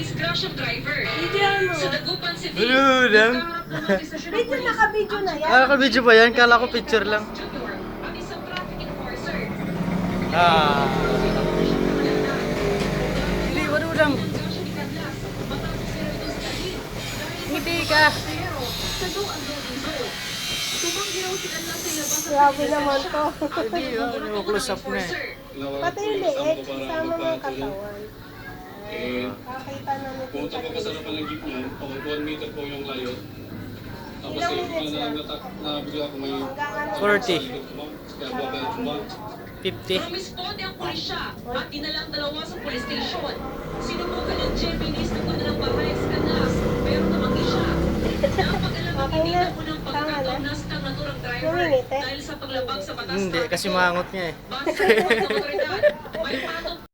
nadisgrasyang driver. Video mo. Sa Dagupan City, Hello, lang. nagkaharap ng istasyon ng Video, pulis. naka-video na yan. Ah, ka-video ba yan? Kala ko picture lang. Junior, at isang traffic enforcer. Ah. Hindi, wala lang. Hindi ka. Grabe naman to. Hindi, close up na eh. Pati yung leeg, kasama mga katawan. Eh, Kakita namin yung punta pa kasarapan ng jeep niyan, 1 meter po yung layo. Tapos Ilang eh, minutes na? nabigla ko may... Hanggang ano? 40. Kaya buwag ang tumba. 50. Rumisponde ang pulisya at dinalang dalawa sa police station. Sinubukan ng Gemini sa kuno ng bahay sa Canlas, pero namanggi siya. Napag-alam ang hindi na unang pagkakaunas ng naturang driver Luminit eh. dahil sa paglabag sa batas. Hindi, kasi mangot niya eh. Base sa report ng otoridad,